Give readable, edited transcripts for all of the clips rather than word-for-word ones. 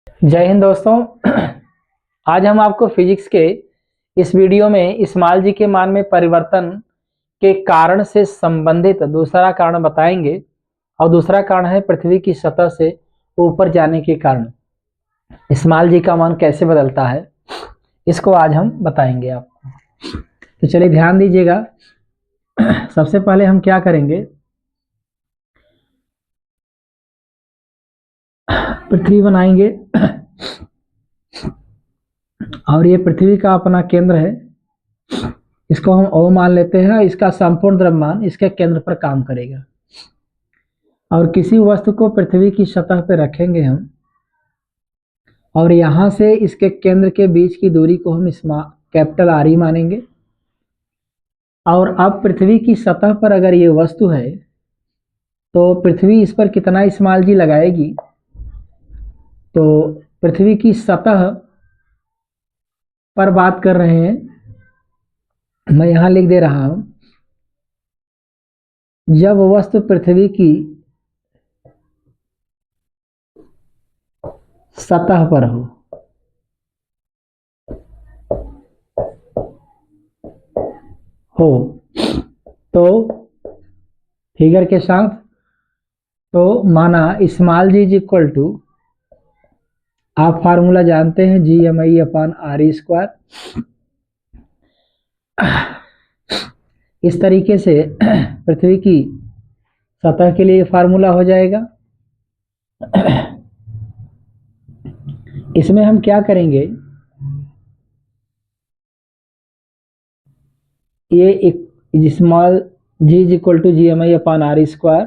जय हिंद दोस्तों। आज हम आपको फिजिक्स के इस वीडियो में स्मॉल जी के मान में परिवर्तन के कारण से संबंधित दूसरा कारण बताएंगे और दूसरा कारण है पृथ्वी की सतह से ऊपर जाने के कारण स्मॉल जी का मान कैसे बदलता है, इसको आज हम बताएंगे आपको। तो चलिए ध्यान दीजिएगा। सबसे पहले हम क्या करेंगे, पृथ्वी बनाएंगे और ये पृथ्वी का अपना केंद्र है। इसको हम O मान लेते हैं। इसका संपूर्ण द्रव्यमान इसके केंद्र पर काम करेगा और किसी वस्तु को पृथ्वी की सतह पर रखेंगे हम, और यहां से इसके केंद्र के बीच की दूरी को हम कैपिटल R ही मानेंगे। और अब पृथ्वी की सतह पर अगर ये वस्तु है तो पृथ्वी इस पर कितना स्मॉल जी लगाएगी, तो पृथ्वी की सतह पर बात कर रहे हैं, मैं यहां लिख दे रहा हूं। जब वस्तु पृथ्वी की सतह पर हो तो फिगर के साथ तो माना small g is equal to, आप फार्मूला जानते हैं, GMI/RE²। इस तरीके से पृथ्वी की सतह के लिए फार्मूला हो जाएगा। इसमें हम क्या करेंगे, ये एक small g is equal to GMI/RE²,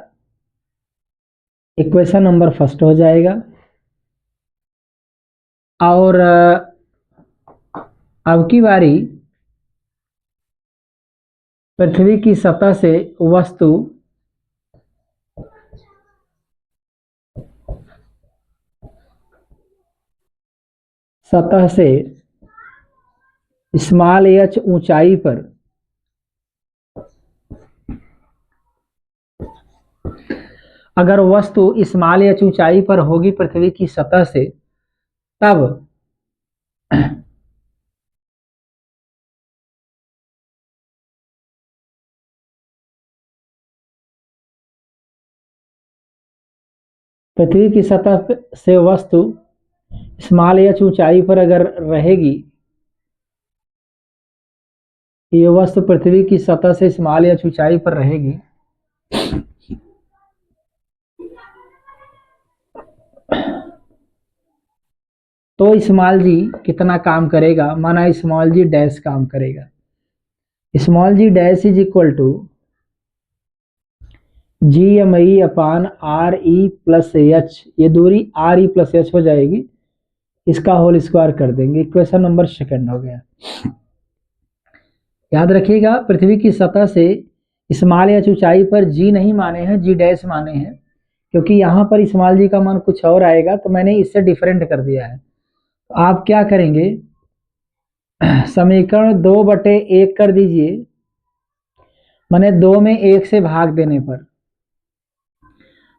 equation number first हो जाएगा। और अब की बारी पृथ्वी की सतह से वस्तु सतह से स्मॉल h ऊंचाई पर अगर वस्तु स्मॉल h ऊंचाई पर होगी पृथ्वी की सतह से, तब पृथ्वी की सतह से वस्तु स्मॉल h ऊंचाई पर अगर रहेगी, ये वस्तु पृथ्वी की सतह से स्मॉल h ऊंचाई पर रहेगी, तो स्मॉल जी कितना काम करेगा, माना स्मॉल जी डैश काम करेगा। Small g dash is equal to GMI/RE+H, ये दूरी RE+H हो जाएगी, इसका होल स्क्वायर कर देंगे। इक्वेशन नंबर सेकंड हो गया। याद रखिएगा, पृथ्वी की सतह से स्मॉल h ऊंचाई पर G नहीं माने हैं, G डैश माने हैं, क्योंकि यहाँ पर स्मॉल जी का मान कुछ और आएगा, तो मैंने इससे डिफरेंट कर दिया है। तो आप क्या करेंगे, समीकरण 2/1 कर दीजिए, माने 2 में 1 से भाग देने पर,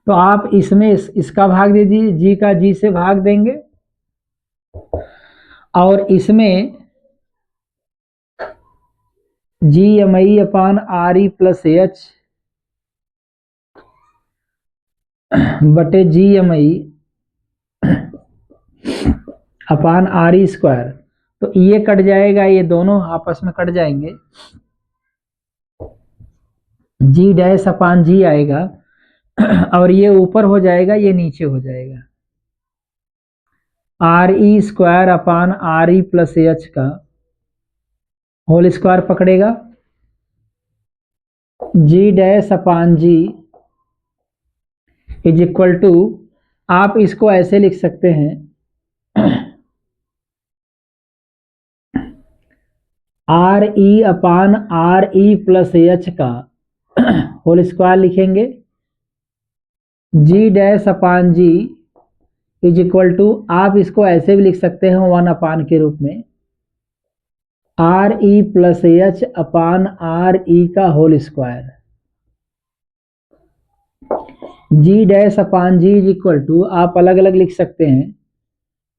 तो आप इसमें इसका भाग दे दीजिए, जी का जी से भाग देंगे, और इसमें GMI/RE+H बटे GMI/RE², तो ये कट जाएगा, ये दोनों आपस में कट जाएंगे, G डैश अपान जी आएगा, और ये ऊपर हो जाएगा, ये नीचे हो जाएगा। RE²/RE+H का होल स्क्वायर पकड़ेगा, G dash upon ji is equal to, आप इसको ऐसे लिख सकते हैं, RE/RE+H का होल स्क्वायर लिखेंगे, G dash upon ji is equal to, आप इसको ऐसे भी लिख सकते हैं 1 के रूप में, RE+H/RE का whole square. G dash upon ji is equal to, आप अलग अलग लिख सकते हैं,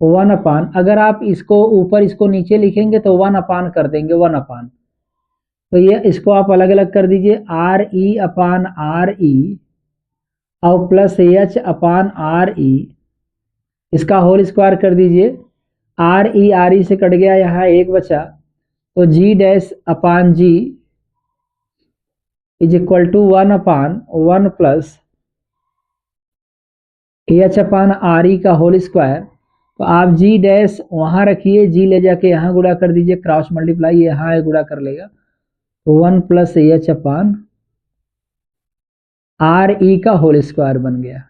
1 अपान, अगर आप इसको ऊपर इसको नीचे लिखेंगे तो 1 अपान कर देंगे, 1 अपान, तो ये इसको आप अलग अलग कर दीजिए, आर ई अपान आर ई और प्लस एच अपान आर ई, इसका होल स्क्वायर कर दीजिए, आर ई से कट गया, यहाँ एक बचा, तो G dash upon ji is equal to 1 upon 1 plus H upon R E का होल स्क्वायर। तो आप जी डैश वहां रखिए, जी ले जाके यहाँ गुणा कर दीजिए, क्रॉस मल्टीप्लाई यहाँ गुणा कर लेगा, तो 1 plus H upon R E का होल स्क्वायर बन गया।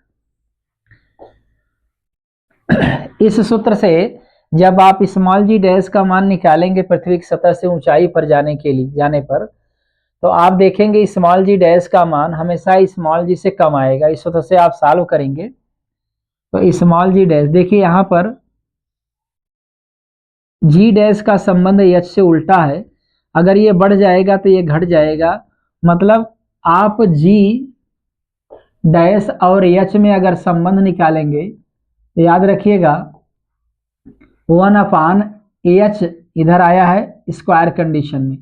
इस सूत्र से जब आप स्मॉल जी डैश का मान निकालेंगे पृथ्वी की सतह से ऊंचाई पर जाने पर, तो आप देखेंगे स्मॉल जी डैश का मान हमेशा स्मॉल जी से कम आएगा। इस सूत्र से आप सॉल्व करेंगे तो स्मॉल जी डैश, देखिए यहाँ पर जी डैश का संबंध एच से उल्टा है, अगर ये बढ़ जाएगा तो ये घट जाएगा, मतलब आप जी डैश और एच में अगर संबंध निकालेंगे तो याद रखिएगा 1 अपान एच इधर आया है स्क्वायर कंडीशन में।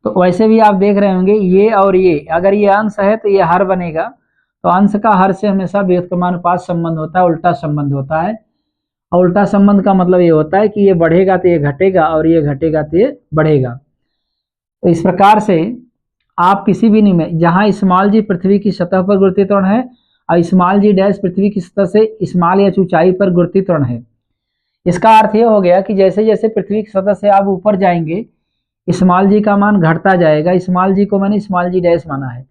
तो वैसे भी आप देख रहे होंगे ये और ये, अगर ये अंश है तो ये हर बनेगा, तो अंश का हर से हमेशा व्युत्क्रमानुपात संबंध होता है, उल्टा संबंध होता है, और उल्टा संबंध का मतलब ये होता है कि ये बढ़ेगा तो ये घटेगा और ये घटेगा तो ये बढ़ेगा। तो इस प्रकार से आप किसी भी में जहां स्मॉल जी पृथ्वी की सतह पर गुरुत्वाकर्षण है और स्मॉल जी डैश पृथ्वी की सतह से स्मॉल एच ऊंचाई पर गुरुत्वाकर्षण है, इसका अर्थ ये हो गया कि जैसे जैसे पृथ्वी की सतह से आप ऊपर जाएंगे स्मॉल जी का मान घटता जाएगा। स्मॉल जी को मैंने स्मॉल जी डैश माना है,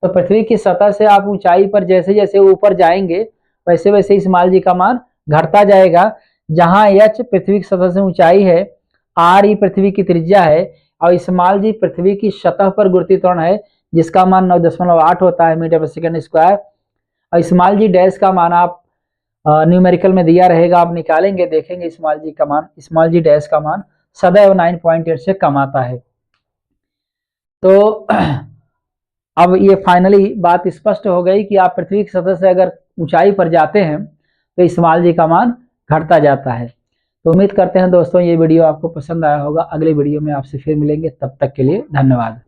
तो पृथ्वी की सतह से आप ऊंचाई पर जैसे जैसे ऊपर जाएंगे वैसे वैसे स्मॉल जी का मान घटता जाएगा। जहां एच पृथ्वी की सतह से ऊंचाई है, आर ई पृथ्वी की त्रिज्या है और स्मॉल जी पृथ्वी की सतह पर गुरुत्वाकर्षण है जिसका मान 9.8 होता है मीटर पर सेकंड स्क्वायर, और स्मॉल जी डैश का मान आप न्यूमेरिकल में दिया रहेगा, आप निकालेंगे देखेंगे स्मॉल जी का मान, स्मॉल जी डैश का मान सदैव 9.8 से कम आता है। तो अब ये फाइनली बात स्पष्ट हो गई कि आप पृथ्वी की सतह से अगर ऊंचाई पर जाते हैं तो स्मॉल जी का मान घटता जाता है। तो उम्मीद करते हैं दोस्तों ये वीडियो आपको पसंद आया होगा, अगले वीडियो में आपसे फिर मिलेंगे, तब तक के लिए धन्यवाद।